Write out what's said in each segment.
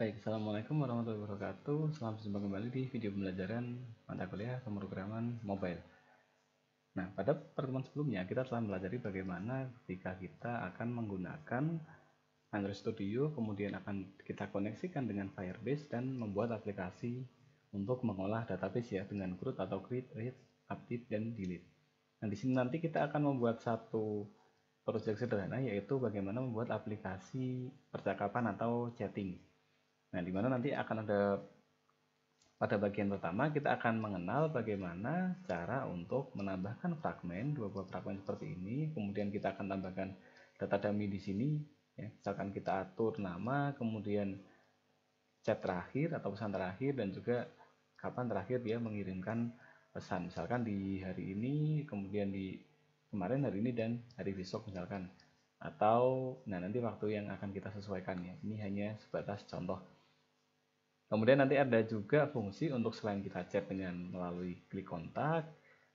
Baik, Assalamualaikum warahmatullahi wabarakatuh. Selamat berjumpa kembali di video pembelajaran mata kuliah pemrograman mobile. Nah, pada pertemuan sebelumnya kita telah mempelajari bagaimana ketika kita akan menggunakan Android Studio, kemudian akan kita koneksikan dengan Firebase dan membuat aplikasi untuk mengolah database ya dengan CRUD atau create, read, update, dan delete. Nah, di sini nanti kita akan membuat satu proyek sederhana, yaitu bagaimana membuat aplikasi percakapan atau chatting. Nah, di mana nanti akan ada pada bagian pertama kita akan mengenal bagaimana cara untuk menambahkan fragmen, dua buah fragmen seperti ini. Kemudian kita akan tambahkan data dummy di sini. Ya, misalkan kita atur nama, kemudian chat terakhir atau pesan terakhir, dan juga kapan terakhir dia mengirimkan pesan. Misalkan di hari ini, kemudian di kemarin, hari ini, dan hari besok misalkan. Atau nah nanti waktu yang akan kita sesuaikan ya. Ini hanya sebatas contoh. Kemudian nanti ada juga fungsi untuk selain kita chat dengan melalui klik kontak,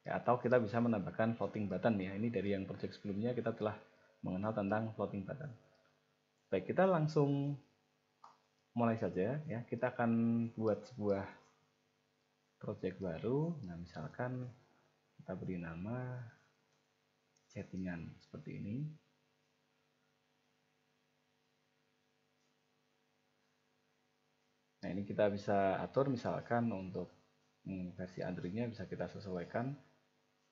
ya, atau kita bisa menambahkan floating button ya. Ini dari yang project sebelumnya kita telah mengenal tentang floating button. Baik, kita langsung mulai saja ya. Kita akan buat sebuah project baru. Nah, misalkan kita beri nama chattingan seperti ini. Nah, ini kita bisa atur misalkan untuk versi Android-nya bisa kita sesuaikan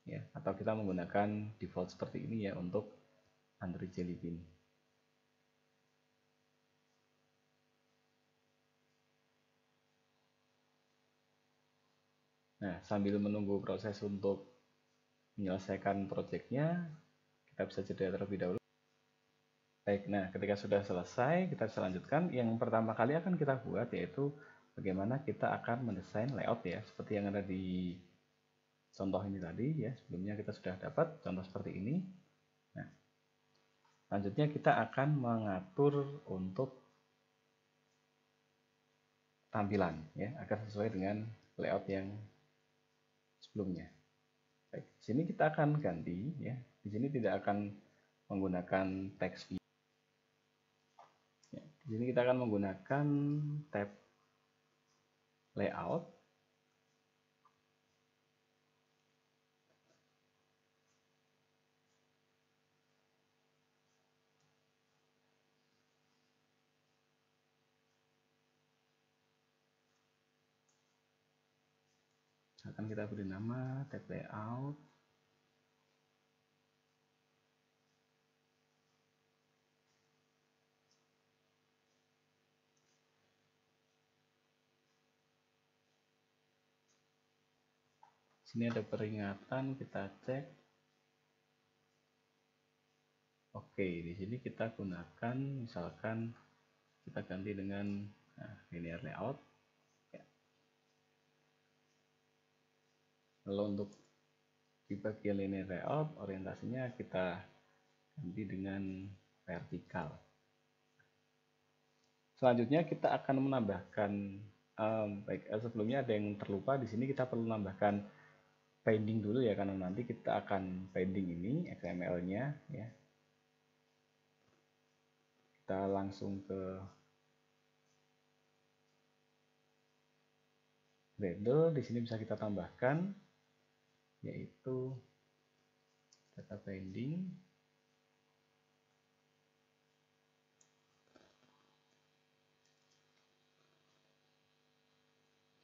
ya, atau kita menggunakan default seperti ini ya untuk Android Jelly Bean. Nah, sambil menunggu proses untuk menyelesaikan projectnya, kita bisa jeda terlebih dahulu. Baik, nah ketika sudah selesai, kita bisa lanjutkan. Yang pertama kali akan kita buat yaitu bagaimana kita akan mendesain layout ya, seperti yang ada di contoh ini tadi ya. Sebelumnya kita sudah dapat contoh seperti ini. Nah, selanjutnya kita akan mengatur untuk tampilan ya, agar sesuai dengan layout yang sebelumnya. Baik, di sini kita akan ganti ya. Di sini tidak akan menggunakan text view. Ya, di sini kita akan menggunakan tab layout. Akan kita beri nama tab layout. Sini ada peringatan, kita cek. Oke, di sini kita gunakan misalkan kita ganti dengan linear layout. Ya. Lalu untuk di bagian linear layout, orientasinya kita ganti dengan vertikal. Selanjutnya kita akan menambahkan sebelumnya ada yang terlupa. Di sini kita perlu menambahkan padding dulu ya, karena nanti kita akan padding ini XML-nya ya. Kita langsung ke Gradle. Di sini bisa kita tambahkan yaitu data padding.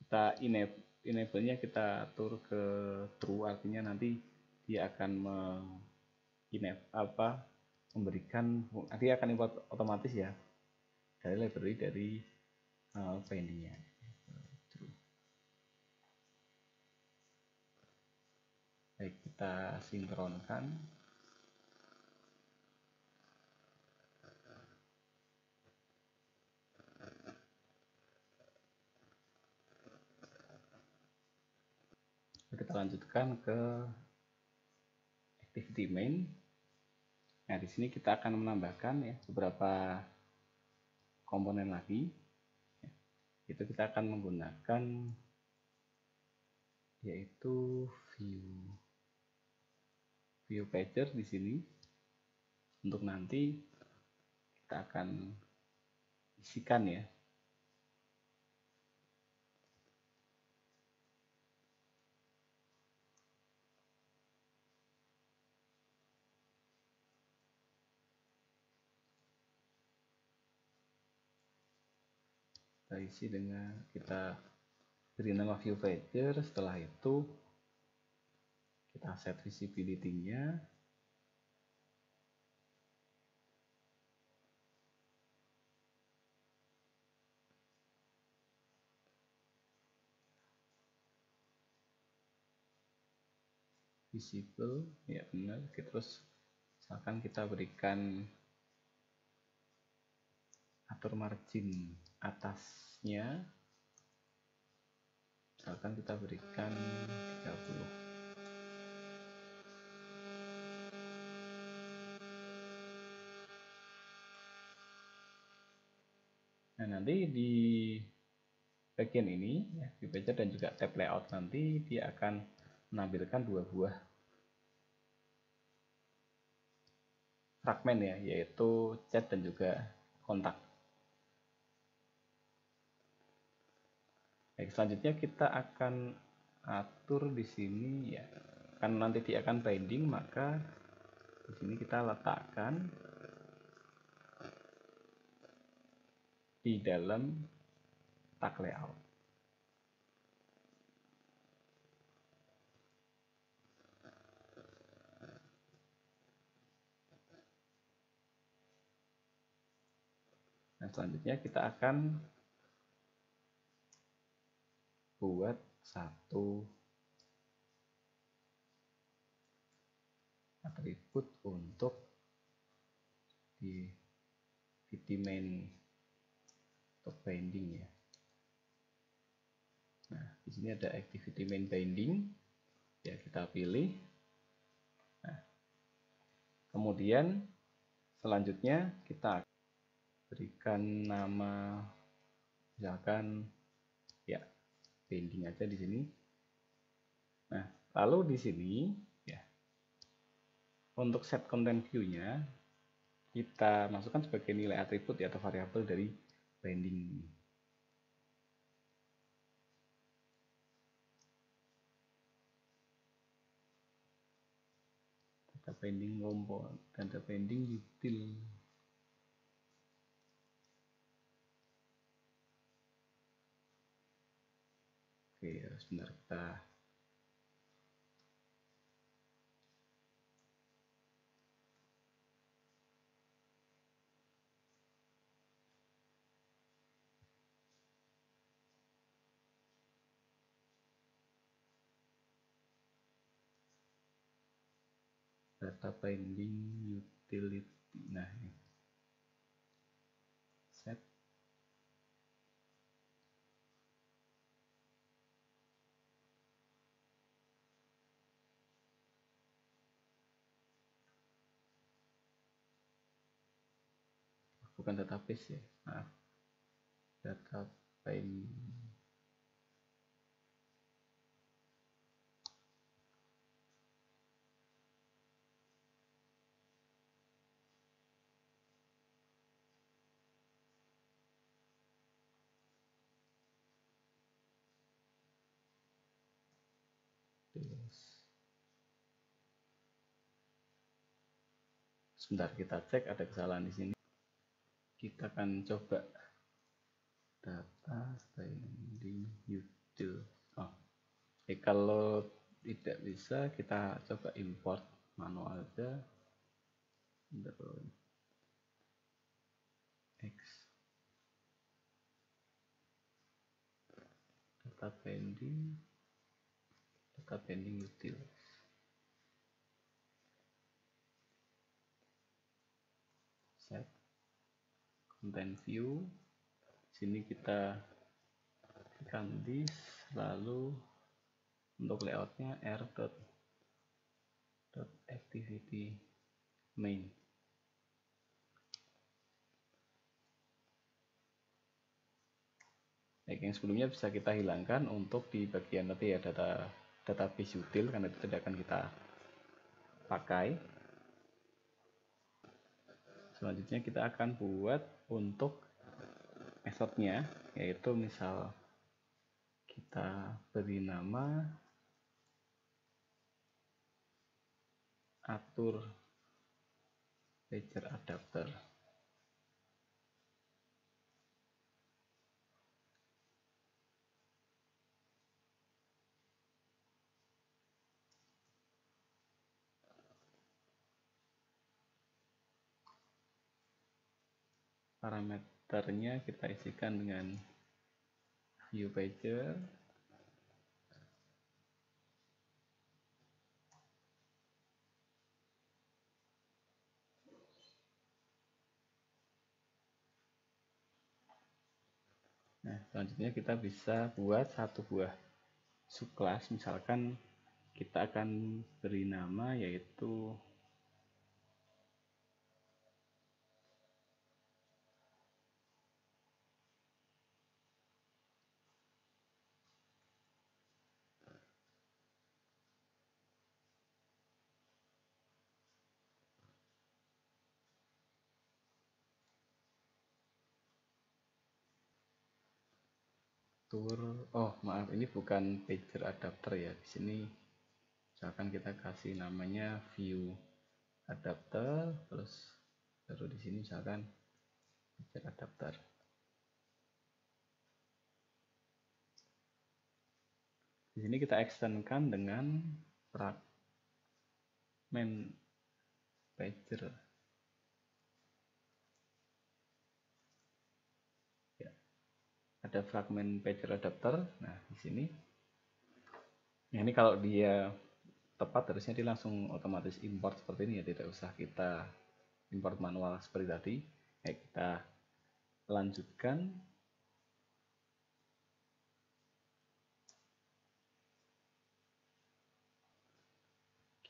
Kita enable-nya kita atur ke true, artinya nanti dia akan memberikan, dia akan import otomatis ya dari library dari padding-nya. Baik, kita sinkronkan. Kita lanjutkan ke activity main. Nah, di sini kita akan menambahkan ya beberapa komponen lagi. Itu kita akan menggunakan yaitu view pager di sini. Untuk nanti kita akan isikan ya kita isi dengan kita beri nama view pager. Setelah itu kita set visibility-nya. Visible, ya benar. Terus misalkan kita berikan atur margin atasnya, misalkan kita berikan 30. Nah, nanti di bagian ini ya, view pager dan juga tab layout, nanti dia akan menampilkan dua buah fragmen ya, yaitu chat dan juga kontak. Baik, selanjutnya kita akan atur di sini ya, kan nanti dia akan binding, maka di sini kita letakkan di dalam tag layout. Nah, selanjutnya kita akan buat satu atribut untuk di main untuk binding ya. Nah, di sini ada activity main binding ya, kita pilih. Nah, kemudian selanjutnya kita berikan nama, misalkan ya binding aja di sini. Nah, lalu di sini ya, untuk set content view-nya kita masukkan sebagai nilai atribut ya, atau variabel dari binding ini. Data binding component, data binding util. Oke, sebentar kita data binding utility. Nah, ini set bukan database ya, maaf, data binding. Sebentar kita cek ada kesalahan di sini. Kita akan coba data binding util. Oh, kalau tidak bisa kita coba import manual aja. X data binding util. Set content view. Sini kita tekan this, lalu untuk layoutnya r.activity main. Baik, yang sebelumnya bisa kita hilangkan untuk di bagian nanti ya, database util, karena itu tidak akan kita pakai. Selanjutnya kita akan buat untuk metodenya, yaitu misal kita beri nama atur pager adapter. parameternya kita isikan dengan view pager. Nah, selanjutnya kita bisa buat satu buah subclass, misalkan kita akan beri nama yaitu tour. Oh, maaf, ini bukan pager adapter ya. Di sini misalkan kita kasih namanya view adapter, terus baru di sini misalkan pager adapter. Di sini kita extendkan dengan fragment pager. Ya, ada fragment pager adapter. Nah, di sini. Nah, ini kalau dia tepat harusnya dia langsung otomatis import seperti ini ya, tidak usah kita import manual seperti tadi. Kita lanjutkan.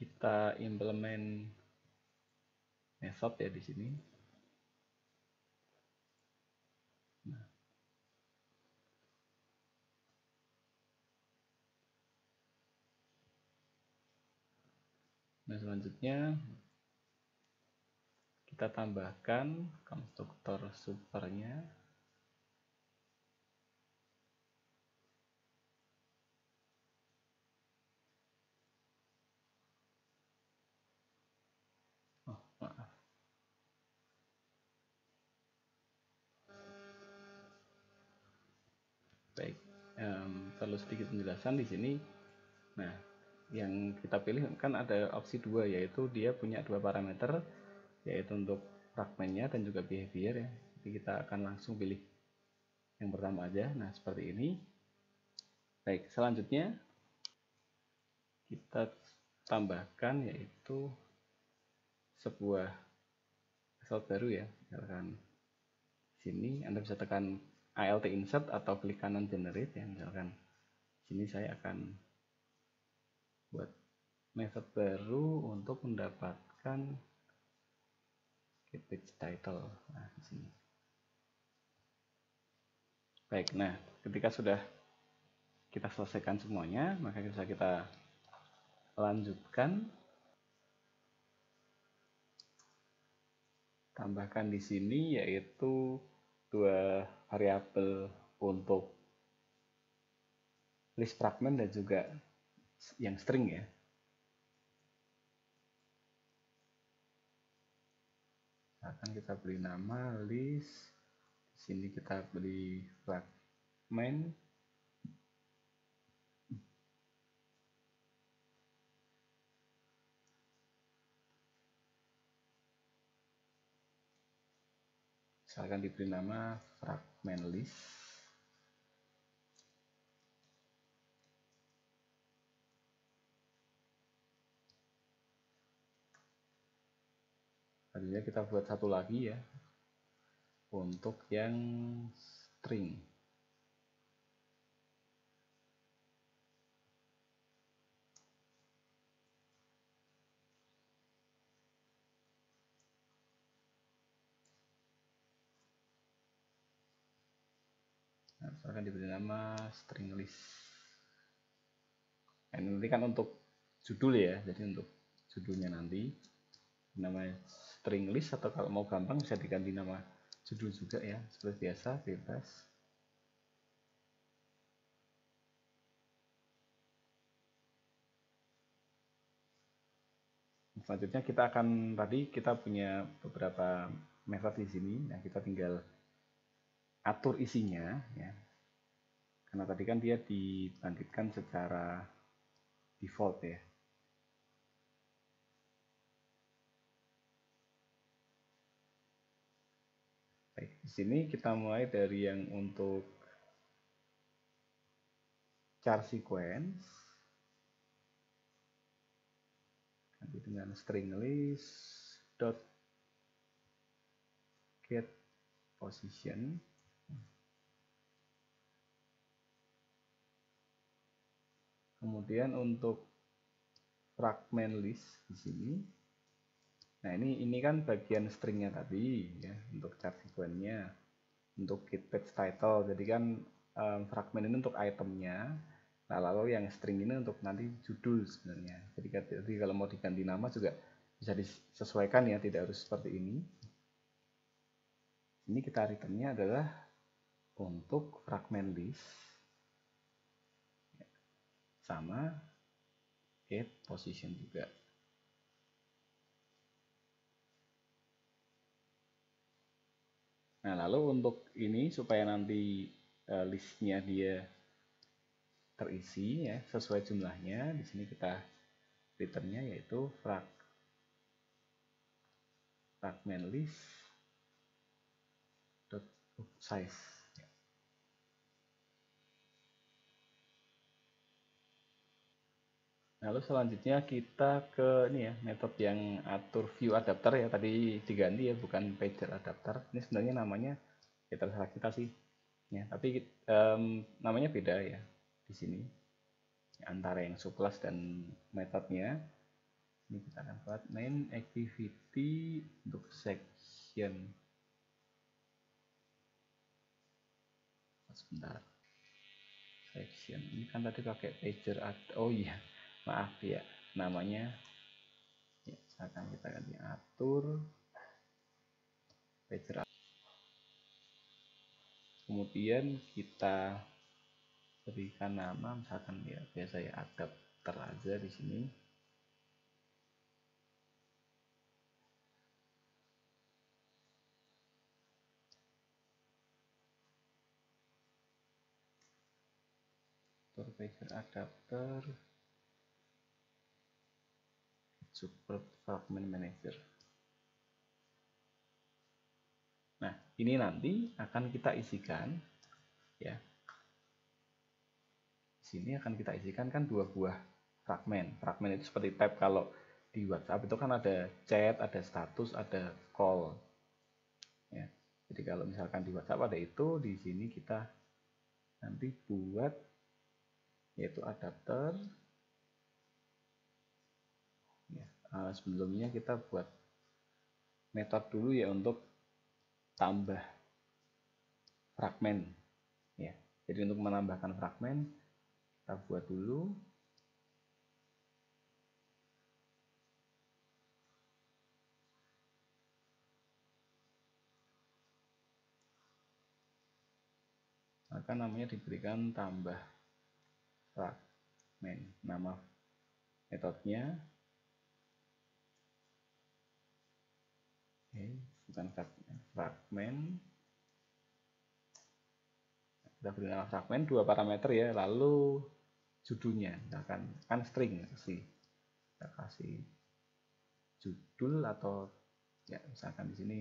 Kita implement method ya di sini. Nah, selanjutnya kita tambahkan konstruktor supernya. Oh, maaf. Baik, perlu sedikit penjelasan di sini. Nah, yang kita pilih kan ada opsi dua, yaitu dia punya dua parameter, yaitu untuk fragmentnya dan juga behavior ya. Jadi kita akan langsung pilih yang pertama aja. Nah, seperti ini. Baik, selanjutnya kita tambahkan yaitu sebuah method baru ya. Misalkan sini Anda bisa tekan alt insert atau klik kanan generate ya. Misalkan sini saya akan buat method baru untuk mendapatkan page title. Nah, di sini. Baik, nah ketika sudah kita selesaikan semuanya, maka bisa kita lanjutkan. Tambahkan di sini yaitu dua variabel untuk list fragment dan juga yang string ya. Akan kita beri nama list. Di sini kita beri fragment. Misalkan diberi nama fragment list. Selanjutnya kita buat satu lagi ya untuk yang string. Nah, misalkan diberi nama string list. Nah, ini kan untuk judul ya, jadi untuk judulnya nanti namanya string list, atau kalau mau gampang bisa diganti nama judul juga ya, seperti biasa, bebas. Selanjutnya kita akan, tadi kita punya beberapa method di sini. Nah, kita tinggal atur isinya ya. Karena tadi kan dia dibangkitkan secara default ya. Baik. di sini kita mulai dari yang untuk char sequence, nanti dengan string list dot get position. Kemudian untuk fragment list di sini. Nah, ini kan bagian stringnya tadi ya, untuk char sequence-nya, untuk get page title. Jadi kan fragment ini untuk itemnya. Nah, lalu yang string ini untuk nanti judul sebenarnya. Jadi kalau mau diganti nama juga bisa disesuaikan ya, tidak harus seperti ini. Ini kita returnnya adalah untuk fragment list sama get position juga. Nah, lalu untuk ini supaya nanti listnya dia terisi ya sesuai jumlahnya, di sini kita returnnya yaitu fragment list dot size. Lalu selanjutnya kita ke ini ya, metode yang atur view adapter ya, tadi diganti ya, bukan pager adapter. Ini sebenarnya namanya ya terserah kita sih ya, tapi namanya beda ya di sini antara yang subclass dan metodenya. Ini kita akan buat main activity untuk section. Sebentar, section ini kan tadi pakai pager oh iya maaf ya, namanya ya, misalkan kita ganti atur pager, kemudian kita berikan nama misalkan ya biasa ya adapter aja di sini. Pager adapter support fragment manager. Nah, ini nanti akan kita isikan ya. Di sini akan kita isikan kan dua buah fragmen. Fragmen itu seperti tab kalau di WhatsApp itu kan ada chat, ada status, ada call. Ya. Jadi kalau misalkan di WhatsApp ada itu, di sini kita nanti buat yaitu adapter. Ya, sebelumnya kita buat metode dulu ya untuk tambah fragmen. Ya, jadi untuk menambahkan fragmen kita buat dulu. Maka namanya diberikan tambah fragmen. Nama metodenya bukan fragmen. Kita beri nama fragmen dua parameter ya, lalu judulnya misalkan kan string kita kasih judul atau ya misalkan di sini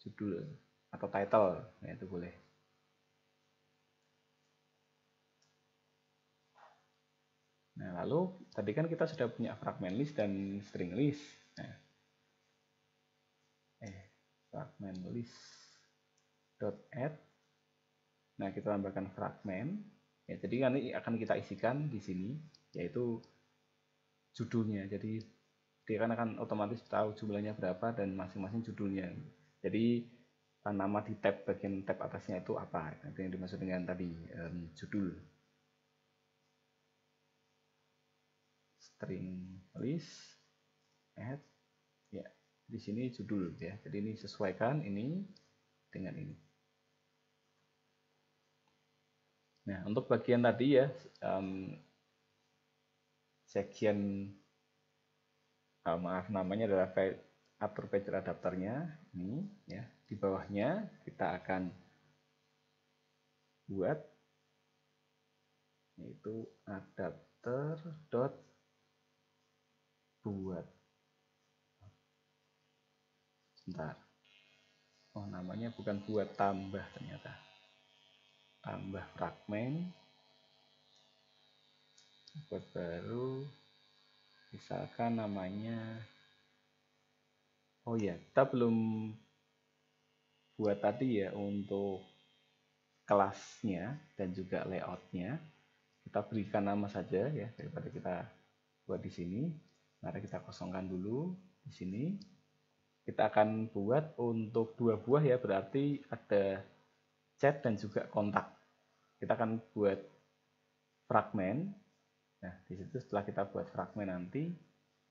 judul atau title ya, itu boleh. Nah, lalu tadi kan kita sudah punya fragment list dan string list. Nah, fragment list dot add. Nah, kita tambahkan fragment. Ya, jadi nanti akan kita isikan di sini yaitu judulnya. Jadi dia kan akan otomatis tahu jumlahnya berapa dan masing-masing judulnya. Jadi nama di tab bagian tab atasnya itu apa? Itu yang dimaksud dengan tadi judul. String list add ya, di sini judul ya. Jadi ini sesuaikan ini dengan ini. Nah, untuk bagian tadi ya section maaf namanya adalah atur pager adapternya ini ya. Di bawahnya kita akan buat yaitu adapter dot buat sebentar Oh, namanya bukan buat tambah, ternyata tambah fragmen, buat baru, misalkan namanya, oh ya, kita belum buat tadi ya untuk kelasnya dan juga layoutnya. Kita berikan nama saja ya, daripada kita buat di sini. Mari kita kosongkan dulu di sini. Kita akan buat untuk 2 buah ya, berarti ada chat dan juga kontak. Kita akan buat fragmen. Nah, di situ setelah kita buat fragmen nanti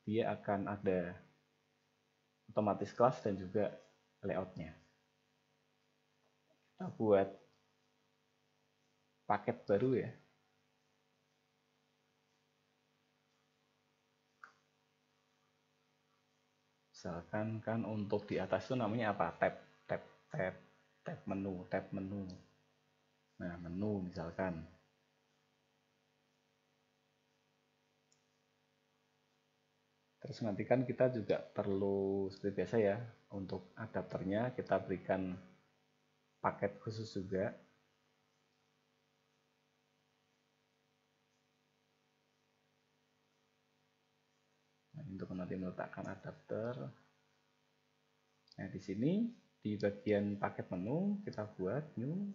dia akan ada otomatis kelas dan juga layoutnya. Kita buat paket baru ya. Misalkan kan untuk di atas itu namanya apa? Tab menu. Nah, menu misalkan. Terus nanti kan kita juga perlu seperti biasa ya, untuk adapternya kita berikan paket khusus juga. Nah, untuk nanti meletakkan adapter. Nah, di sini di bagian paket menu kita buat new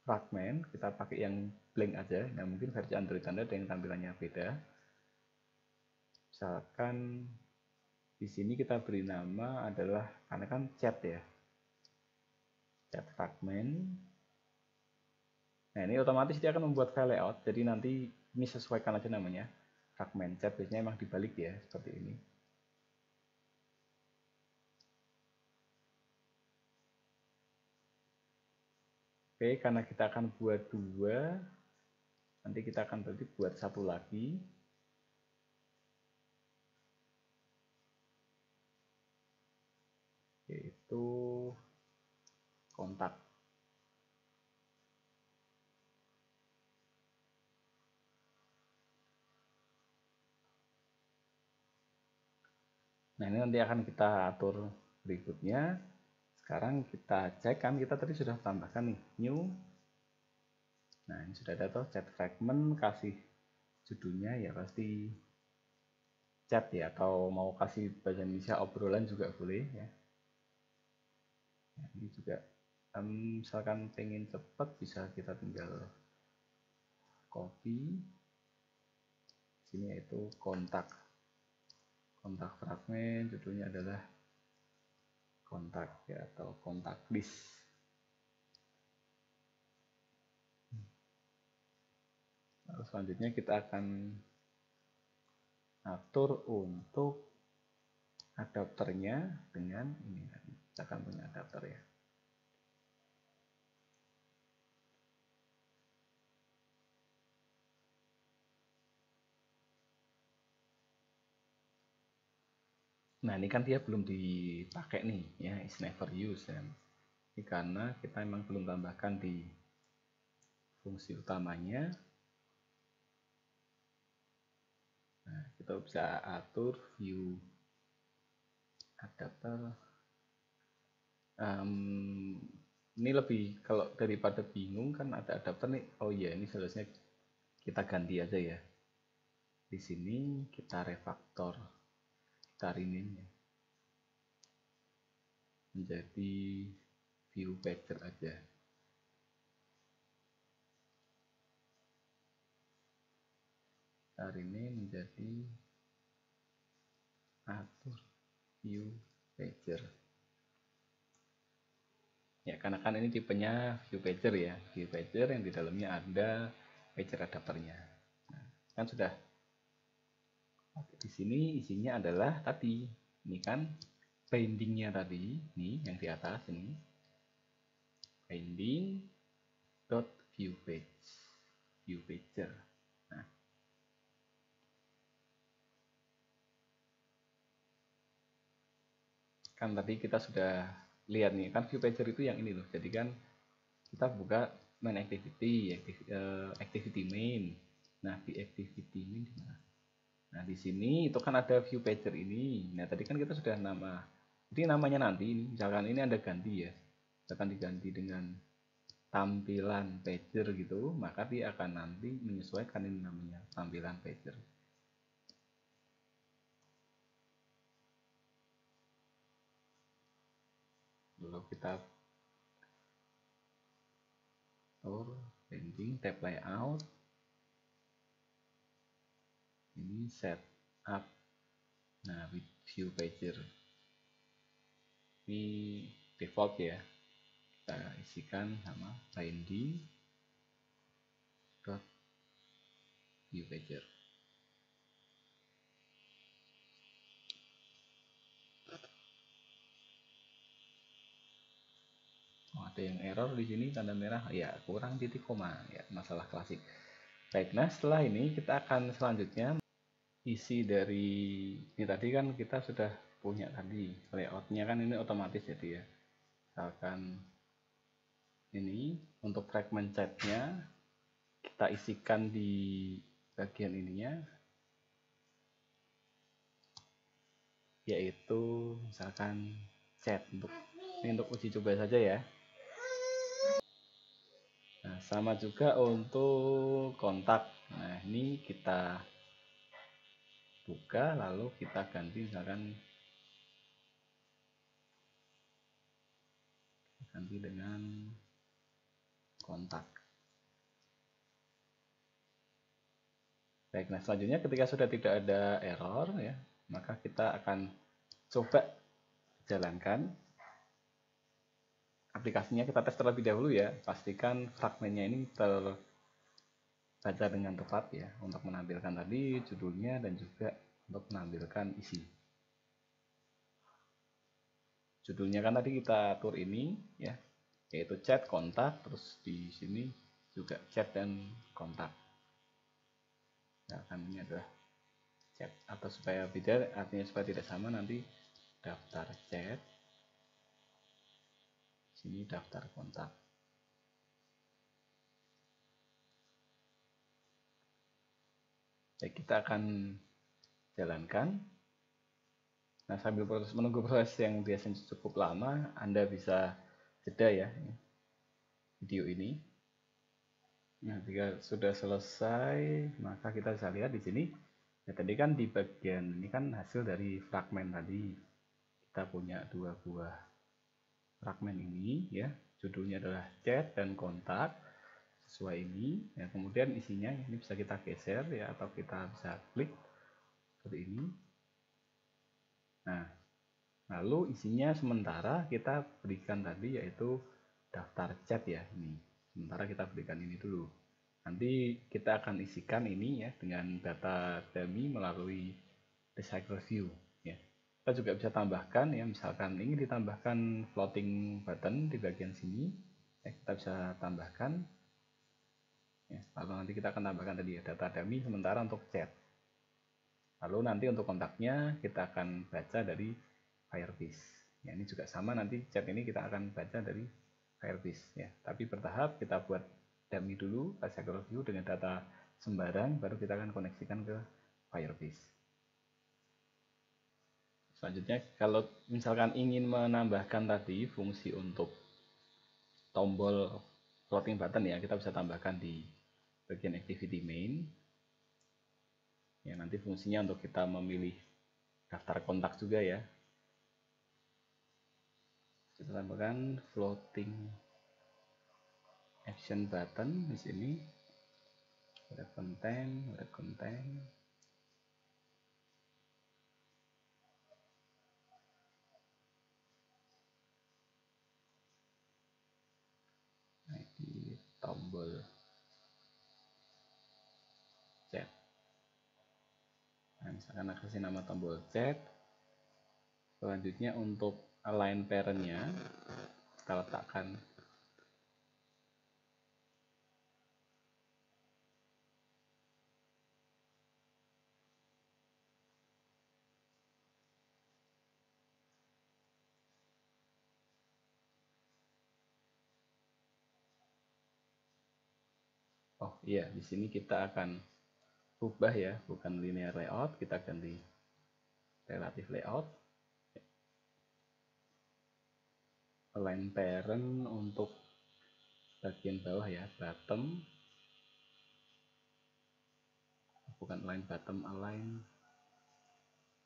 fragment, kita pakai yang blank aja. Nah, mungkin versi Android Anda ada yang tampilannya beda. Misalkan di sini kita beri nama adalah, karena kan chat ya, chat fragment. Nah, ini otomatis dia akan membuat file layout, jadi nanti ini sesuaikan aja namanya fragment chat, biasanya emang dibalik ya, seperti ini. Oke, karena kita akan buat 2, nanti kita akan berarti buat 1 lagi. Yaitu kontak. Nah, ini nanti akan kita atur berikutnya. Sekarang kita cek, kan kita tadi sudah tambahkan nih, new. Nah, ini sudah ada tuh chat fragment, kasih judulnya ya pasti chat ya, atau mau kasih bahasa Indonesia obrolan juga boleh ya. Nah, ini juga misalkan pengen cepat bisa kita tinggal copy sini, yaitu kontak fragmen, judulnya adalah kontak ya, atau kontak list. Lalu selanjutnya kita akan atur untuk adapternya dengan ini, kita akan punya adapter ya. Nah, ini kan dia belum dipakai nih ya, is never used ya. Ini karena kita memang belum tambahkan di fungsi utamanya. Nah, kita bisa atur view adapter. Ini lebih, kalau daripada bingung kan ada adapter nih, oh iya ini seharusnya kita ganti aja ya. Di sini kita refaktor, kita rename ya, menjadi view pager aja. Kita rename menjadi atur view pager. Ya, karena kan ini tipenya view pager ya, view pager yang di dalamnya ada pager adapternya. Nah, kan sudah. Di sini isinya adalah tadi, ini kan bindingnya tadi, nih yang di atas ini, binding dot view pager. Nah, kan tadi kita sudah lihat nih, kan view pager itu yang ini loh. Jadi kan kita buka main activity, activity main. Nah, di activity main di mana? Nah, di sini itu kan ada view pager ini. Nah, tadi kan kita sudah nama Jadi namanya nanti ini, misalkan ini ada ganti ya, misalkan diganti dengan tampilan pager gitu, maka dia akan nanti menyesuaikan ini namanya tampilan pager. Lalu kita branding, tab layout, ini set up, nah with view pager, ini default ya, kita isikan sama binding dot view pager. Ada yang error di sini tanda merah ya, kurang titik koma ya, masalah klasik. Baik, nah setelah ini kita akan selanjutnya isi dari ini tadi kan kita sudah punya tadi layoutnya kan ini otomatis jadi ya, misalkan ini untuk fragment chatnya kita isikan di bagian ininya, yaitu misalkan chat ini untuk uji coba saja ya. Nah, sama juga untuk kontak. Nah, ini kita buka lalu kita ganti misalkan dengan kontak. Baik, nah selanjutnya ketika sudah tidak ada error ya, maka kita akan coba jalankan aplikasinya, kita tes terlebih dahulu ya, pastikan fragmennya ini terbaca dengan tepat ya, untuk menampilkan tadi judulnya dan juga untuk menampilkan isi. Judulnya kan tadi kita atur ini ya, yaitu chat, kontak, terus di sini juga chat dan kontak. Nah, kan ini adalah chat, atau supaya beda, artinya supaya tidak sama, nanti daftar chat, sini daftar kontak. Baik, kita akan jalankan. Nah, sambil menunggu proses yang biasanya cukup lama, Anda bisa jeda ya video ini. Nah, jika sudah selesai, maka kita bisa lihat di sini. Ya, tadi kan di bagian ini kan hasil dari fragmen tadi. Kita punya dua buah fragmen ini ya. Judulnya adalah chat dan kontak sesuai ini. Ya, kemudian isinya ini bisa kita geser ya, atau kita bisa klik seperti ini. Nah, lalu isinya sementara kita berikan tadi yaitu daftar chat ya ini. Sementara kita berikan ini dulu. Nanti kita akan isikan ini ya dengan data dummy melalui recycle view ya. Kita juga bisa tambahkan ya, misalkan ingin ditambahkan floating button di bagian sini ya, kita bisa tambahkan ya. Lalu nanti kita akan tambahkan tadi ya data dummy sementara untuk chat. Lalu nanti untuk kontaknya kita akan baca dari Firebase. Ya, ini juga sama, nanti chat ini kita akan baca dari Firebase ya. Tapi bertahap kita buat dummy dulu, recycle view dengan data sembarang, baru kita akan koneksikan ke Firebase. Selanjutnya kalau misalkan ingin menambahkan tadi fungsi untuk tombol floating button ya, kita bisa tambahkan di bagian activity main. Ya, nanti fungsinya untuk kita memilih daftar kontak juga ya. Kita tambahkan floating action button di sini. Ada konten, ada konten. Nah, di tombol chat. Nah, misalkan aku kasih nama tombol chat. Selanjutnya untuk align parent-nya kita letakkan oh iya, di sini kita akan ubah ya, bukan linear layout, kita ganti relative layout. align parent untuk bagian bawah ya, bottom, bukan align bottom, align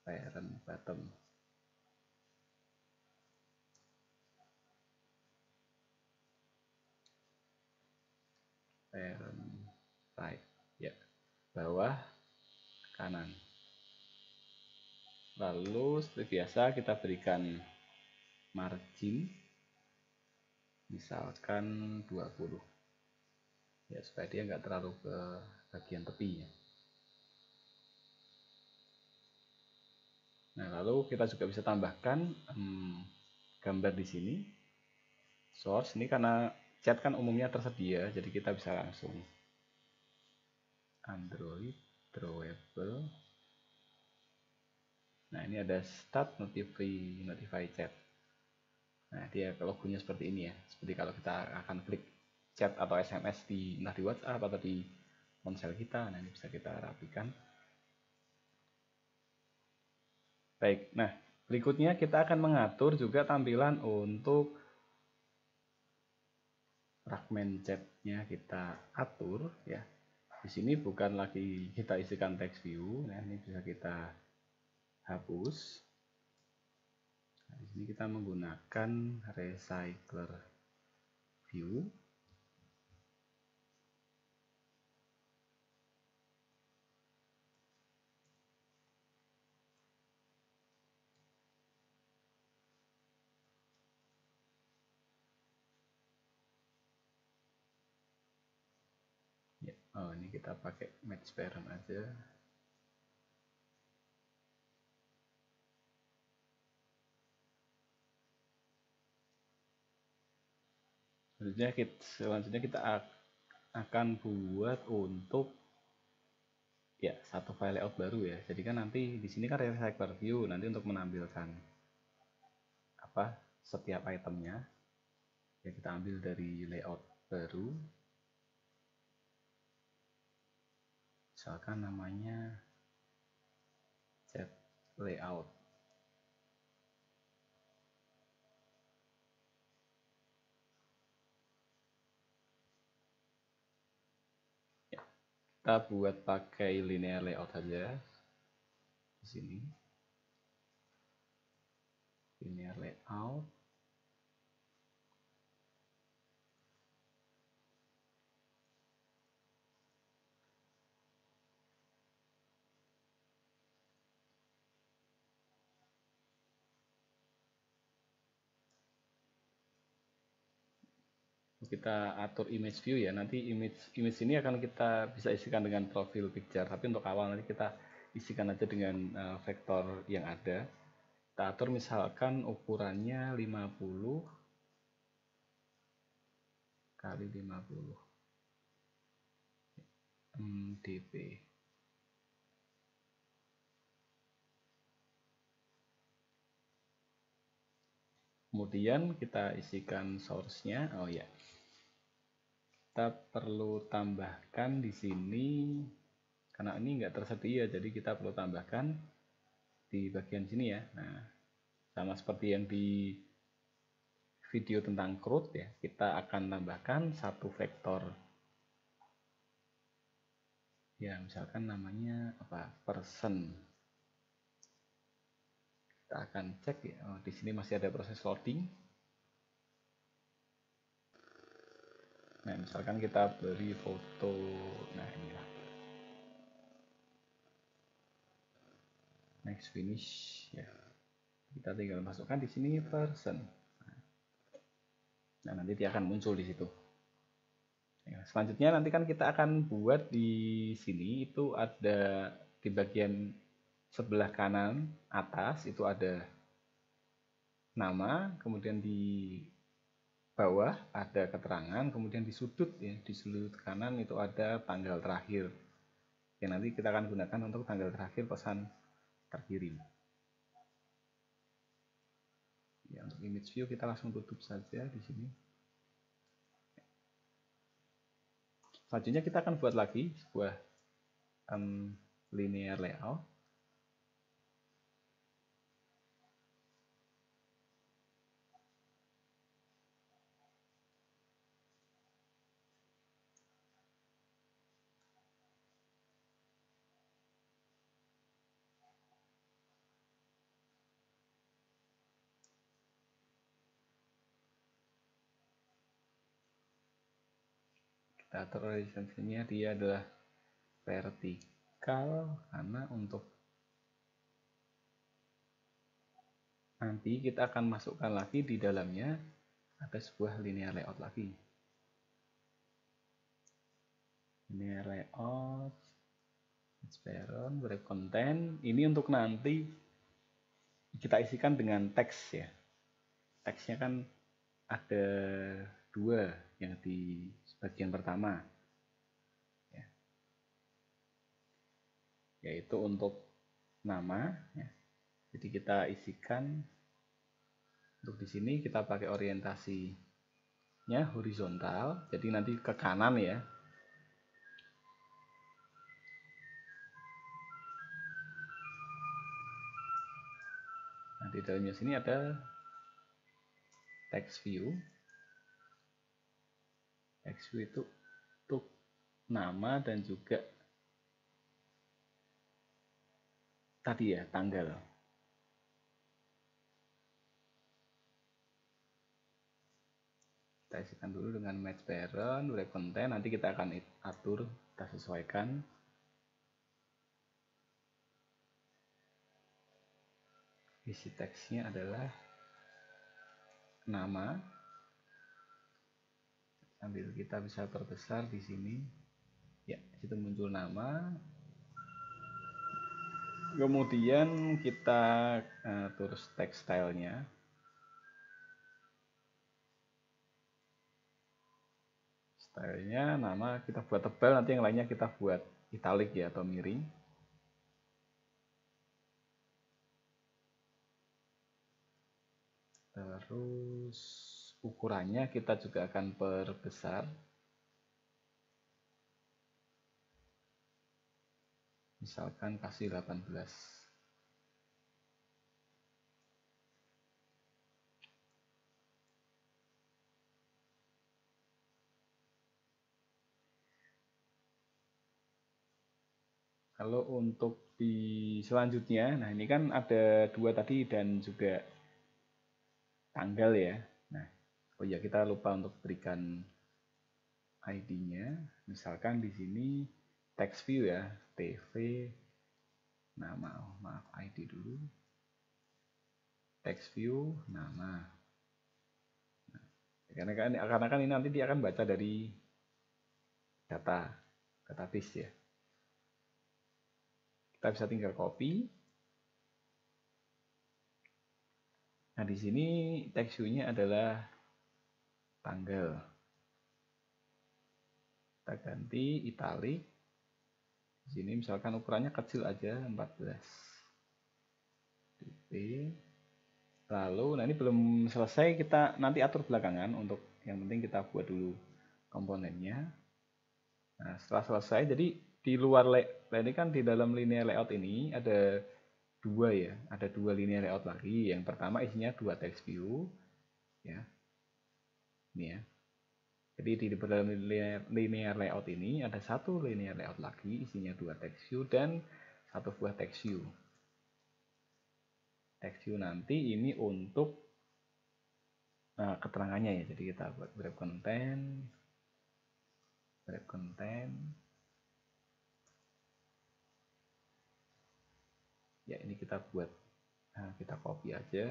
parent bottom. Parent right ya, bawah kanan. Lalu seperti biasa kita berikan margin misalkan 20 ya, supaya dia nggak terlalu ke bagian tepinya. Nah, lalu kita juga bisa tambahkan gambar di sini. Source ini karena chat kan umumnya tersedia, jadi kita bisa langsung Android drawable. Nah, ini ada start notify chat. Nah, dia logonya seperti ini ya, seperti kalau kita akan klik chat atau SMS di entah di WhatsApp atau di ponsel kita. Nah, ini bisa kita rapikan. Baik, nah berikutnya kita akan mengatur juga tampilan untuk fragment chatnya, kita atur ya. Di sini bukan lagi kita isikan text view, nah ini bisa kita hapus. Nah, di sini kita menggunakan recycler view. Ya, oh ini kita pakai match parent aja. Selanjutnya kita akan buat untuk ya satu file layout baru ya. Jadi kan nanti di sini kan recycler view, nanti untuk menampilkan apa setiap itemnya ya, kita ambil dari layout baru, misalkan namanya chat layout. Ya, kita buat pakai linear layout saja di sini, linear layout. Kita atur image view ya, nanti image ini akan kita bisa isikan dengan profil picture, tapi untuk awal nanti kita isikan aja dengan vektor yang ada. Kita atur misalkan ukurannya 50 kali 50 dp. Kemudian kita isikan source-nya. Oh ya, kita perlu tambahkan di sini karena ini nggak tersedia, jadi kita perlu tambahkan di bagian sini ya. Nah, sama seperti yang di video tentang CRUD ya, kita akan tambahkan satu vektor ya, misalkan namanya apa, person. Kita akan cek ya, oh, di sini masih ada proses loading. Nah, misalkan kita beri foto, nah inilah next finish ya, kita tinggal masukkan di sini person. Nah, nanti dia akan muncul di situ. Ya, selanjutnya nanti kan kita akan buat di sini itu ada di bagian sebelah kanan atas itu ada nama, kemudian di bawah ada keterangan, kemudian di sudut ya, di sudut kanan itu ada tanggal terakhir yang nanti kita akan gunakan untuk tanggal terakhir pesan terkirim. Ya, untuk image view kita langsung tutup saja di sini. Selanjutnya kita akan buat lagi sebuah linear layout. kita atur orientasinya dia adalah vertikal, karena untuk nanti kita akan masukkan lagi di dalamnya ada sebuah linear layout lagi. Linear layout, transparent, wrap content. Ini untuk nanti kita isikan dengan teks ya. Teksnya kan ada dua yang di bagian pertama, ya, yaitu untuk nama. Ya. Jadi kita isikan untuk di sini kita pakai orientasinya horizontal. Jadi nanti ke kanan ya. Nah di dalamnya sini ada text view. Text view itu untuk nama dan juga tadi ya tanggal. Kita isikan dulu dengan match parent, wrap content. Nanti kita akan atur, kita sesuaikan. Isi teksnya adalah nama. Sambil kita bisa perbesar di sini, ya, itu muncul nama. Kemudian kita atur text stylenya. Stylenya nama kita buat tebal, nanti yang lainnya kita buat italic ya atau miring. Terus ukurannya kita juga akan perbesar. Misalkan kasih 18. Kalau untuk di selanjutnya, nah ini kan ada dua tadi dan juga tanggal ya. Nah, oh ya kita lupa untuk berikan ID-nya. Misalkan di sini text view ya, TV. Nah, maaf ID dulu. Text view nama. Nah, karena kan ini nanti dia akan baca dari database ya. Kita bisa tinggal copy. Nah, di sini text view-nya adalah tanggal. Kita ganti italic. Di sini misalkan ukurannya kecil aja 14 dp. Lalu, nah ini belum selesai, kita nanti atur belakangan. Untuk yang penting kita buat dulu komponennya. Nah, setelah selesai, jadi di luar ini kan di dalam linear layout ini ada dua ya, ada dua linear layout lagi. Yang pertama isinya dua text view, ya, ini ya. Jadi di dalam linear layout ini ada satu linear layout lagi, isinya dua text view dan satu buah text view. Text view nanti ini untuk keterangannya ya. Jadi kita buat wrap content, ya ini kita buat, kita copy aja.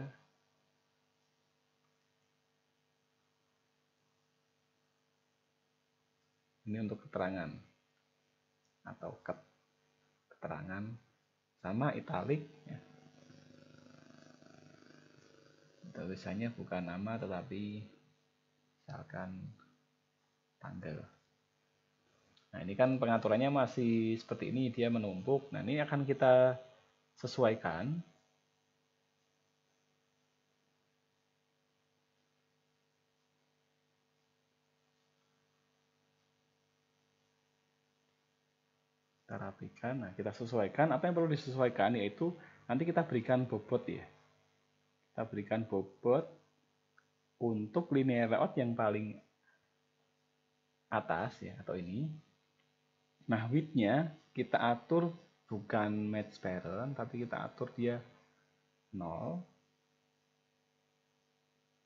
Ini untuk keterangan atau keterangan sama italic ya. Tulisannya bukan nama tetapi misalkan tanggal. Nah ini kan pengaturannya masih seperti ini, dia menumpuk. Nah ini akan kita sesuaikan. Kita rapikan, nah kita sesuaikan. Apa yang perlu disesuaikan yaitu nanti kita berikan bobot ya. Kita berikan bobot untuk linear layout yang paling atas ya, atau ini. Nah width-nya kita atur bukan match parent, tapi kita atur dia 0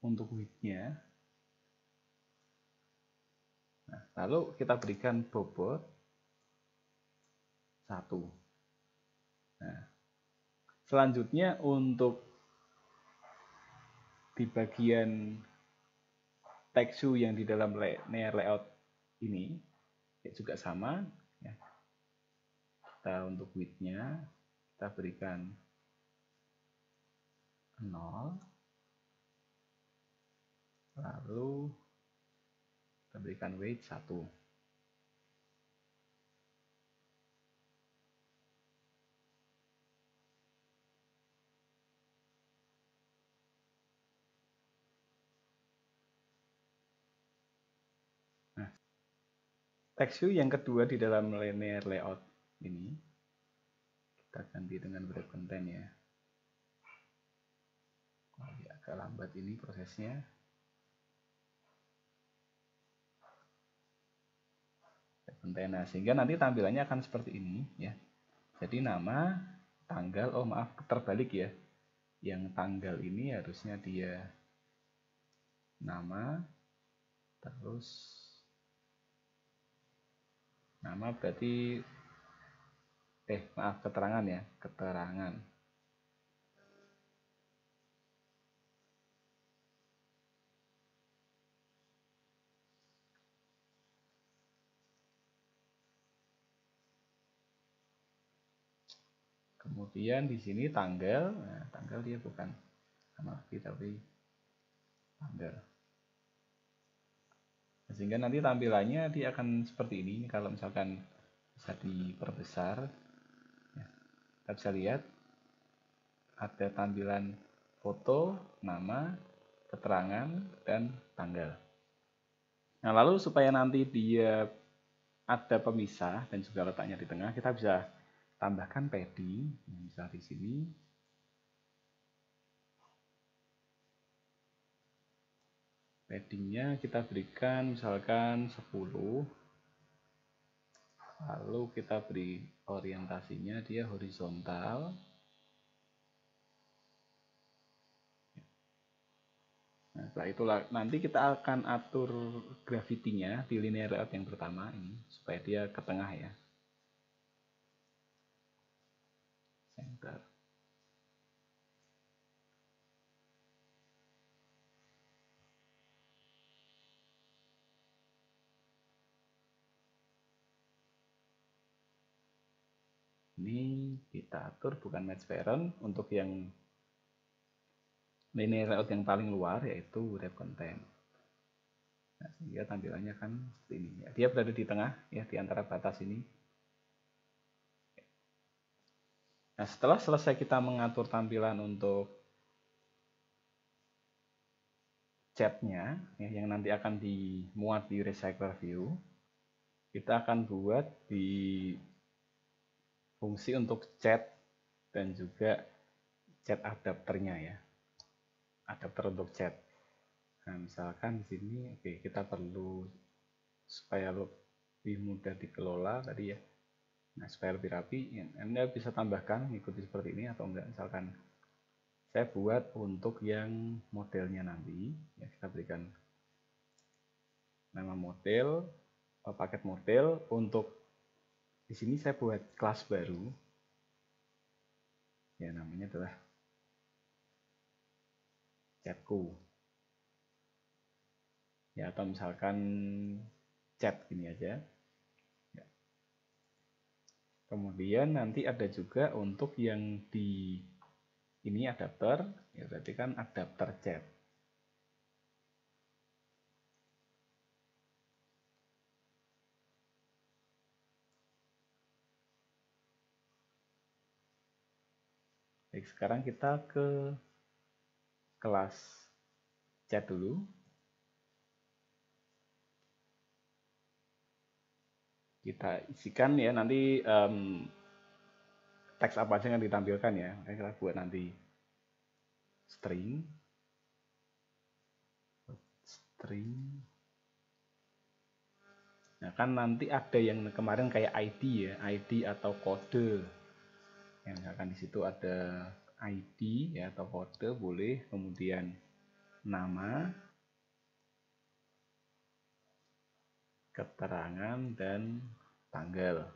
untuk width-nya. Nah, lalu kita berikan bobot 1. Nah, selanjutnya untuk di bagian text view yang di dalam linear layout ini juga sama ya. Kita untuk width-nya kita berikan 0, lalu kita berikan weight 1. Nah, text view yang kedua di dalam linear layout ini kita ganti dengan wrap content ya. Oh, ya, agak lambat ini prosesnya. Nah, sehingga nanti tampilannya akan seperti ini ya. Jadi nama, tanggal, oh maaf terbalik ya. Yang tanggal ini harusnya dia nama, terus nama berarti maaf keterangan ya, keterangan. Kemudian di sini tanggal, nah, tanggal dia bukan nama tapi tanggal. Sehingga nanti tampilannya dia akan seperti ini. Kalau misalkan bisa diperbesar, ya, kita bisa lihat ada tampilan foto, nama, keterangan, dan tanggal. Nah, lalu supaya nanti dia ada pemisah dan juga letaknya di tengah, kita bisa tambahkan padding, misal di sini. Paddingnya kita berikan misalkan 10, lalu kita beri orientasinya dia horizontal. Nah, setelah itulah nanti kita akan atur gravity-nya di linear layout yang pertama ini supaya dia ke tengah ya. Center. Ini kita atur bukan match parent untuk yang linear layout yang paling luar yaitu wrap content. Nah, sehingga tampilannya kan seperti ini ya. Dia berada di tengah ya di antara batas ini. Nah, setelah selesai kita mengatur tampilan untuk chatnya ya, yang nanti akan dimuat di recycler view, kita akan buat di fungsi untuk chat dan juga chat adapternya ya, adapter untuk chat. Nah, misalkan di sini oke, kita perlu supaya lebih mudah dikelola tadi ya. Nah, supaya lebih rapi, Anda bisa tambahkan mengikuti seperti ini atau enggak. Misalkan saya buat untuk yang modelnya nanti, ya kita berikan nama model, paket model. Untuk di sini saya buat kelas baru, ya namanya adalah chatku. Ya atau misalkan chat gini aja. Ya. Kemudian nanti ada juga untuk yang di ini adapter, ya berarti kan adapter chat. Baik, sekarang kita ke kelas chat dulu. Kita isikan ya nanti teks apa aja yang ditampilkan ya. Kita buat nanti string. Nah kan nanti ada yang kemarin kayak ID ya, ID atau kode. Yang misalkan di situ ada ID ya atau kode boleh, kemudian nama, keterangan dan tanggal.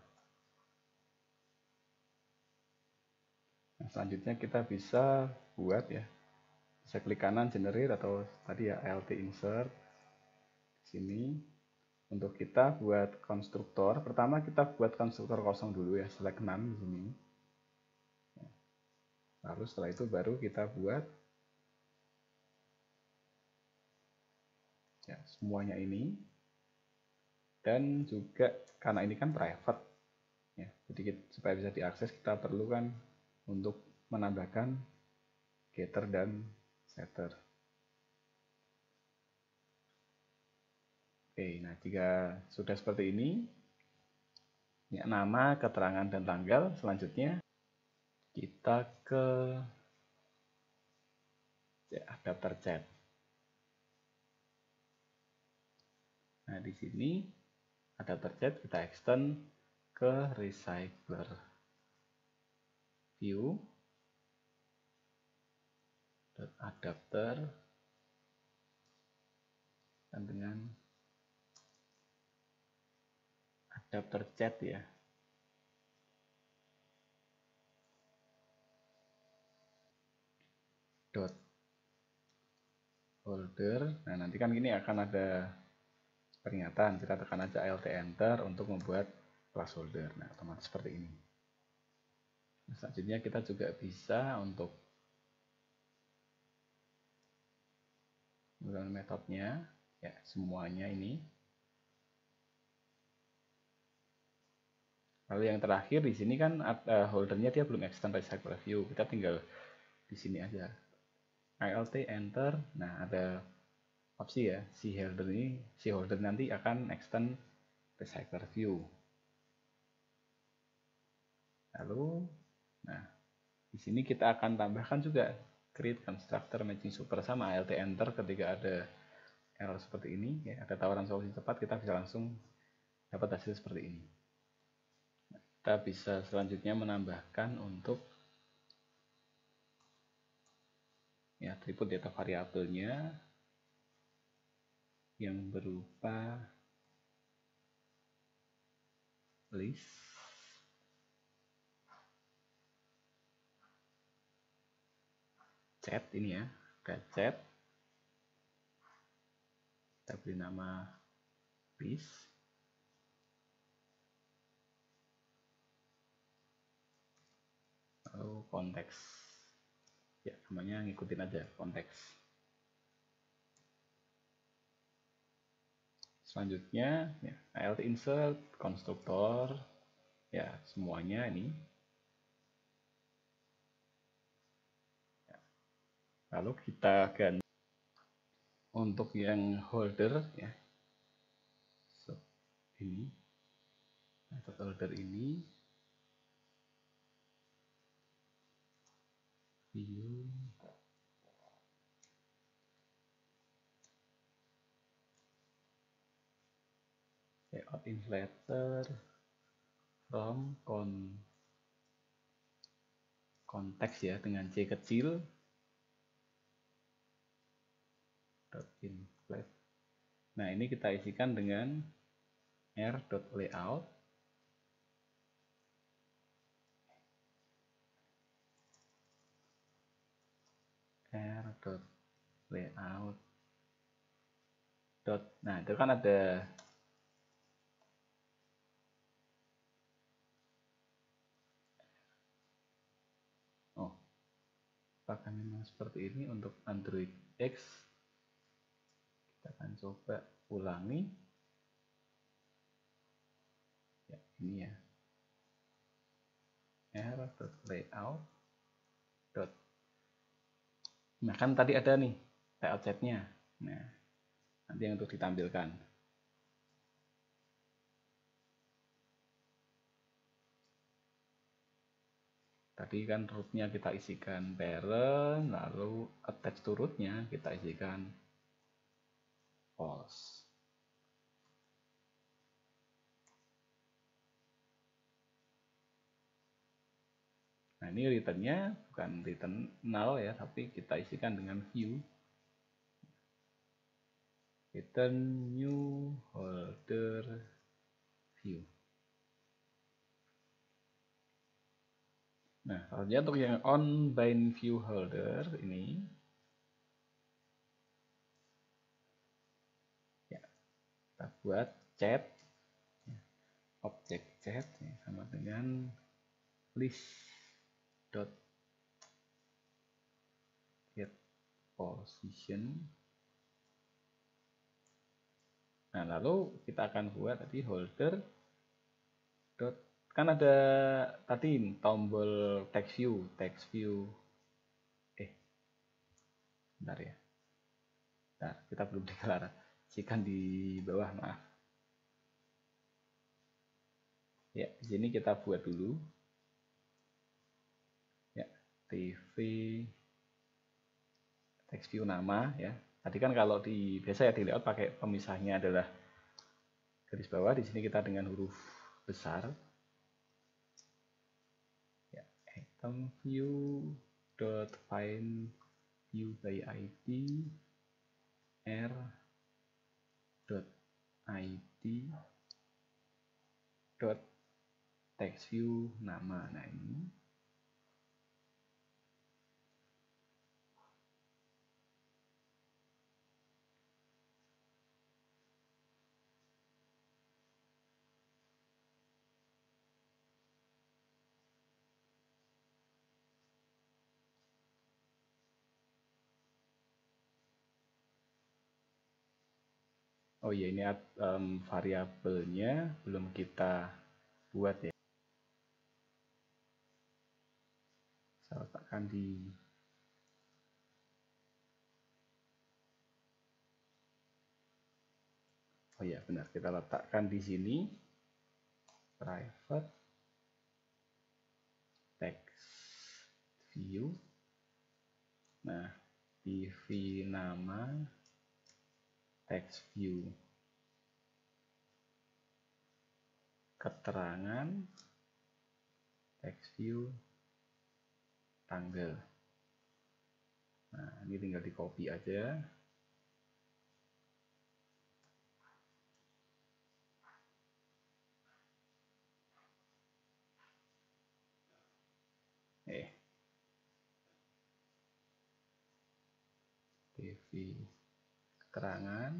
Nah, selanjutnya kita bisa buat ya, bisa klik kanan generate atau tadi ya alt insert sini. Untuk kita buat konstruktor, pertama kita buat konstruktor kosong dulu ya, select none di sini. Lalu setelah itu baru kita buat ya, semuanya ini. Dan juga karena ini kan private ya, jadi supaya bisa diakses kita perlu kan untuk menambahkan getter dan setter. Oke, nah jika sudah seperti ini, ya, nama, keterangan, dan tanggal, selanjutnya kita ke ya, daftar chat. Nah, di sini daftar chat kita extend ke recycler view adapter dan dengan adapter chat ya. Dot holder. Nah, nanti kan gini akan ada peringatan. Kita tekan aja alt enter untuk membuat class holder. Nah, otomatis seperti ini. Nah, selanjutnya kita juga bisa untuk menggunakan metodenya ya, semuanya ini. Lalu yang terakhir di sini kan holdernya dia belum extend recycle view, kita tinggal di sini aja. Alt enter. Nah, ada opsi ya, si holder nanti akan extend recycle view. Lalu nah, di sini kita akan tambahkan juga create constructor matching super sama alt enter ketika ada error seperti ini ya, ada tawaran solusi cepat, kita bisa langsung dapat hasil seperti ini. Kita bisa selanjutnya menambahkan untuk ya atribut data variabelnya yang berupa list chat ini ya, chat, kita beri nama list. Lalu konteks ya, namanya ngikutin aja konteks. Selanjutnya ya, alt insert konstruktor ya, semuanya ini ya. Lalu kita ganti untuk yang holder ya, ini metode holder ini view layout inflator from konteks ya, dengan C kecil .inflate. Nah, ini kita isikan dengan r.layout r.layout. Nah, itu kan ada apakah memang seperti ini untuk Android X. Kita akan coba ulangi ya, ini ya, r.layout. Nah, kan tadi ada nih layout chatnya. Nah, nanti yang untuk ditampilkan. Tadi kan rootnya kita isikan parent, lalu attach to rootnya kita isikan false. Nah, ini returnnya bukan return null ya, tapi kita isikan dengan view return new holder selanjutnya untuk yang on bind view holder ini, ya, kita buat chat, objek chat ya, sama dengan list dot get position. Nah, lalu kita akan buat tadi holder dot, kan ada tadi tombol text view. Bentar ya. Nah, kita belum deklarasikan di bawah, maaf. Ya, di sini kita buat dulu. Ya, TV text view nama ya. Tadi kan kalau di biasa ya di layout pakai pemisahnya adalah garis bawah, di sini kita dengan huruf besar. Ya, item view dot find view by ID r dot id dot text view nama. Nah, ini oh iya, ini variabelnya belum kita buat ya. Saya letakkan di oh iya benar, kita letakkan di sini private text view. Nah, di v nama text view keterangan text view tanggal. Nah, ini tinggal di copy aja. TV keterangan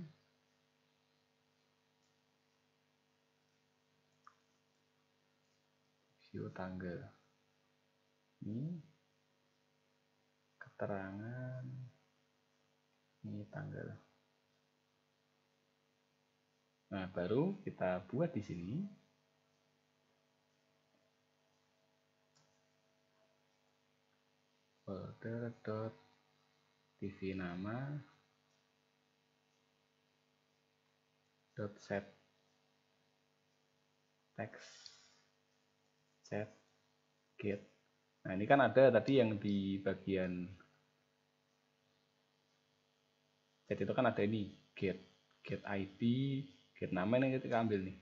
view tanggal. Ini keterangan, ini tanggal. Nah, baru kita buat di sini folder dot tv nama dot set text set get. Nah, ini kan ada tadi yang di bagian set itu kan ada ini get ID, get nama, ini kita ambil nih,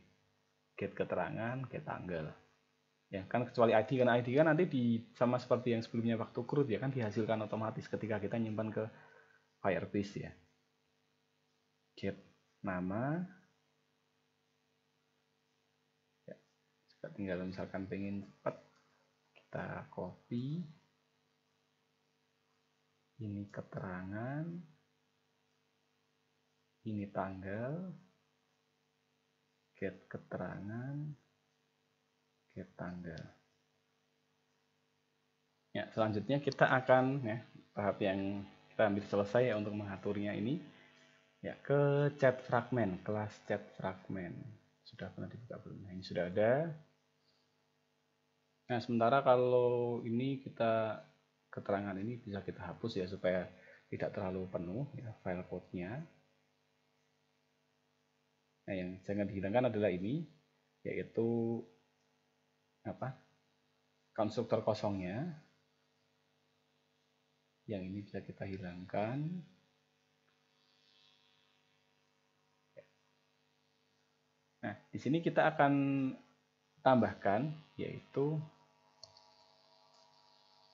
get keterangan, get tanggal. Ya kan, kecuali ID, karena ID kan nanti sama seperti yang sebelumnya waktu CRUD ya kan, dihasilkan otomatis ketika kita nyimpan ke Firebase ya. Get nama ya, tinggal misalkan pengen cepat, kita copy ini keterangan, ini tanggal, get keterangan, get tanggal. Ya, selanjutnya kita akan ya, tahap yang kita ambil selesai ya untuk mengaturnya ini ya, ke chat fragment, kelas chat fragment. Sudah pernah dibuka belum? Nah, ini sudah ada. Nah, sementara kalau ini kita keterangan ini bisa kita hapus ya supaya tidak terlalu penuh ya file code-nya. Nah, yang jangan dihilangkan adalah ini, yaitu apa? Konstruktor kosongnya. Yang ini bisa kita hilangkan. Nah, di sini kita akan tambahkan yaitu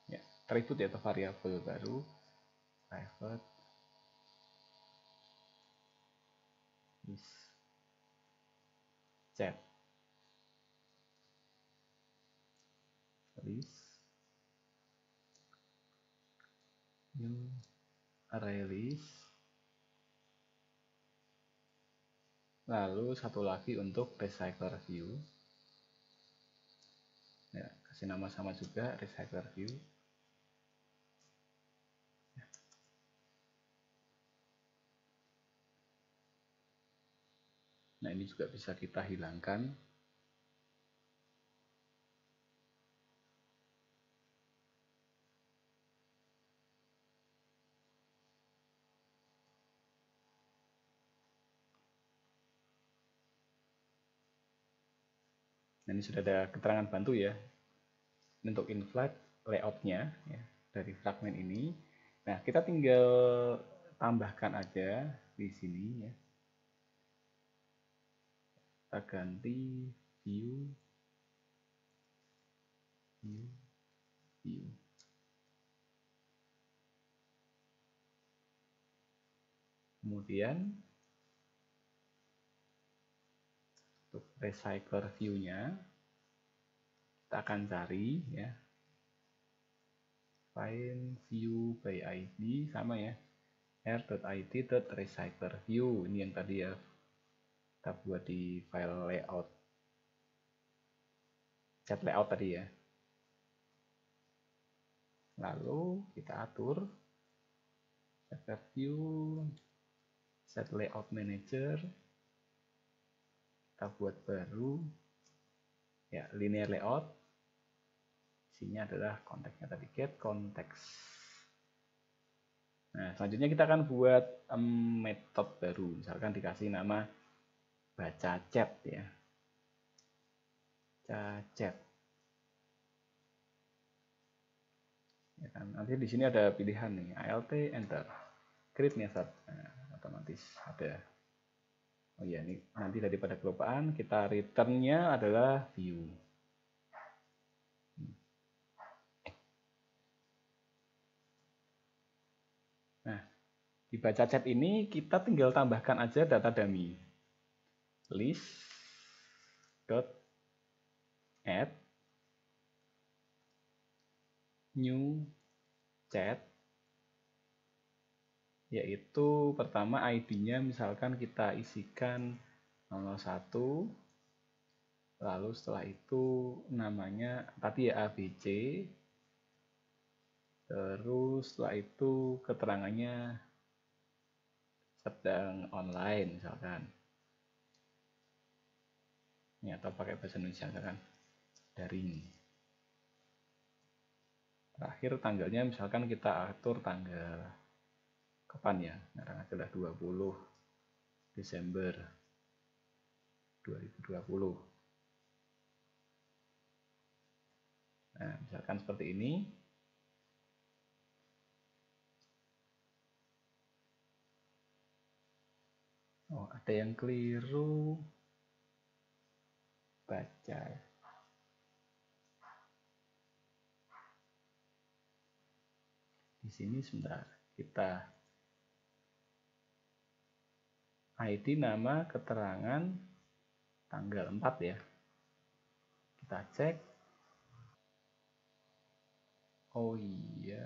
ya, atribut atau variabel baru private is chat list new array list, lalu satu lagi untuk recycler view ya, kasih nama sama juga recycler view. Nah ini juga bisa kita hilangkan. Nah, ini sudah ada keterangan bantu ya untuk in-flight layoutnya ya, dari fragmen ini. Nah kita tinggal tambahkan aja di sini ya. Kita ganti view, view, view. Kemudian untuk recycler view-nya kita akan cari ya, find view by id sama ya, r.id.recyclerView. Ini yang tadi ya kita buat di file layout, set layout tadi ya. Lalu kita atur set view, set layout manager, kita buat baru ya, linear layout. Isinya adalah konteksnya tadi, get context. Nah selanjutnya kita akan buat metode baru, misalkan dikasih nama baca chat ya, baca chat ya kan. Nanti di sini ada pilihan nih, alt enter, create method. Nah, otomatis ada. Oh iya, ini nanti daripada kelupaan, kita returnnya adalah view. Nah, di baca chat ini kita tinggal tambahkan aja data dummy. List dot add new chat, yaitu pertama ID-nya misalkan kita isikan 01, lalu setelah itu namanya tadi ya ABC, terus setelah itu keterangannya sedang online misalkan ya, atau pakai bahasa Indonesia misalkan daring. Terakhir tanggalnya misalkan kita atur tanggal kapan ya, sekarang adalah 20 Desember 2020. Nah misalkan seperti ini. Oh ada yang keliru, baca di sini sebentar, kita ID nama keterangan tanggal 4 ya, kita cek. Oh iya,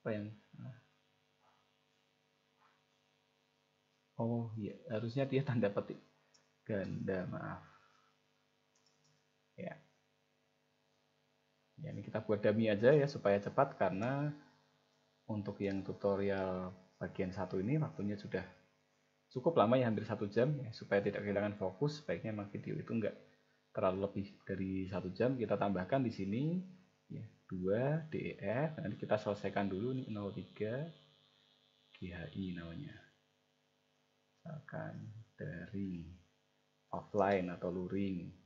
apa yang oh iya, harusnya dia tanda petik ganda, maaf ya. Ya ini kita buat dummy aja ya supaya cepat, karena untuk yang tutorial bagian satu ini waktunya sudah cukup lama ya, hampir 1 jam ya. Supaya tidak kehilangan fokus, sebaiknya memang video itu enggak terlalu lebih dari 1 jam. Kita tambahkan di sini ya, 2 DEF. Nanti kita selesaikan dulu nih, 03 GHI namanya, misalkan dari offline atau luring.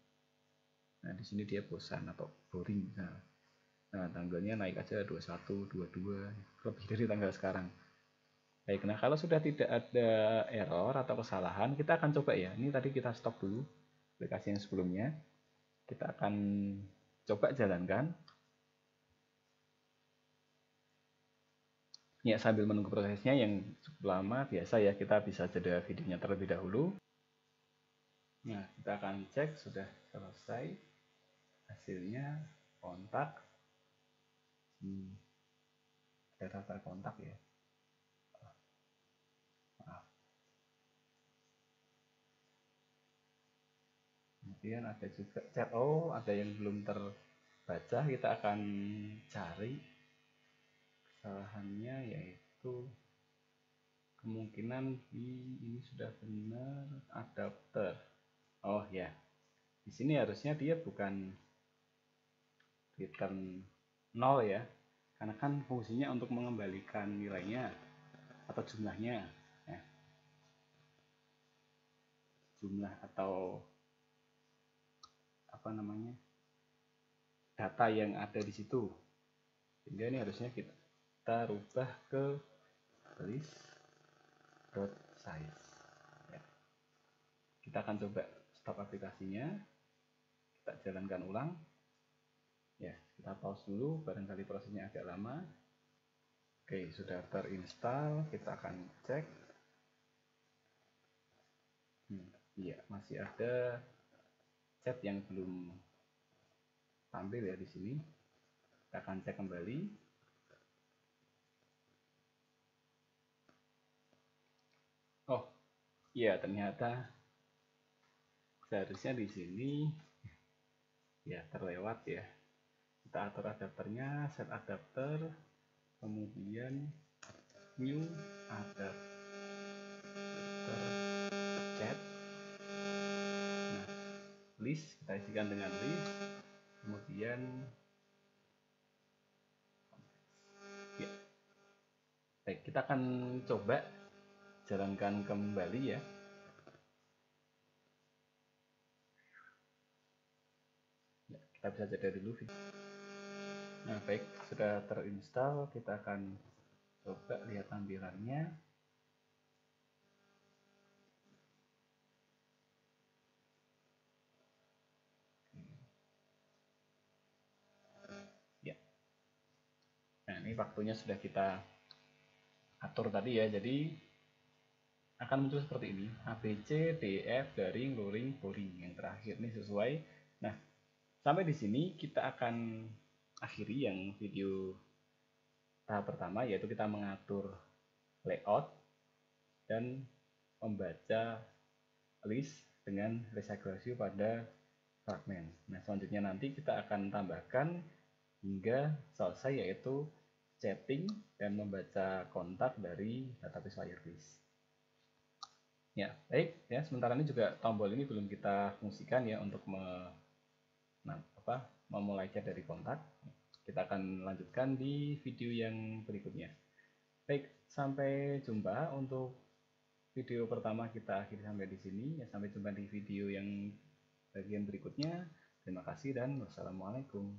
Nah di sini dia bosan atau boring. Nah tanggalnya naik aja 21, 22, lebih dari tanggal sekarang. Baik, nah kalau sudah tidak ada error atau kesalahan, kita akan coba ya. Ini tadi kita stop dulu aplikasi yang sebelumnya. Kita akan coba jalankan. Ya, sambil menunggu prosesnya yang cukup lama, biasa ya, kita bisa jeda videonya terlebih dahulu. Nah, kita akan cek sudah selesai. Hasilnya kontak. daftar kontak ya. Maaf. Kemudian ada juga chat. Oh, ada yang belum terbaca. Kita akan cari kesalahannya, yaitu kemungkinan ini sudah benar adapter. Oh ya, di sini harusnya dia bukan return 0 ya, karena kan fungsinya untuk mengembalikan nilainya atau jumlahnya ya. Jumlah atau apa namanya, data yang ada di situ, sehingga ini harusnya kita rubah ke list.size ya. Kita akan coba stop aplikasinya, kita jalankan ulang ya. Kita pause dulu, barangkali prosesnya agak lama. Oke, sudah terinstall. Kita akan cek. Iya, masih ada chat yang belum tampil ya di sini. Kita akan cek kembali. Oh, iya, ternyata seharusnya di sini ya terlewat ya. Kita atur adapternya, set adapter, kemudian new adapter chat. Nah, list kita isikan dengan list, kemudian ya. Baik, kita akan coba jalankan kembali ya. Kita bisa jeda dulu. Nah, baik, sudah terinstall. Kita akan coba lihat tampilannya. Ya. Nah, ini waktunya sudah kita atur tadi ya. Jadi akan muncul seperti ini: ABC, DF, garing, luring, boring. Yang terakhir ini sesuai. Nah, sampai di sini kita akan akhiri yang video tahap pertama, yaitu kita mengatur layout dan membaca list dengan resegregasi pada fragmen. Nah, selanjutnya nanti kita akan tambahkan hingga selesai, yaitu chatting dan membaca kontak dari database Firebase. Ya, baik ya. Sementara ini juga tombol ini belum kita fungsikan ya untuk memulai chat dari kontak. Kita akan lanjutkan di video yang berikutnya. Baik, sampai jumpa. Untuk video pertama kita akhiri sampai di sini ya. Sampai jumpa di video yang bagian berikutnya. Terima kasih dan wassalamualaikum.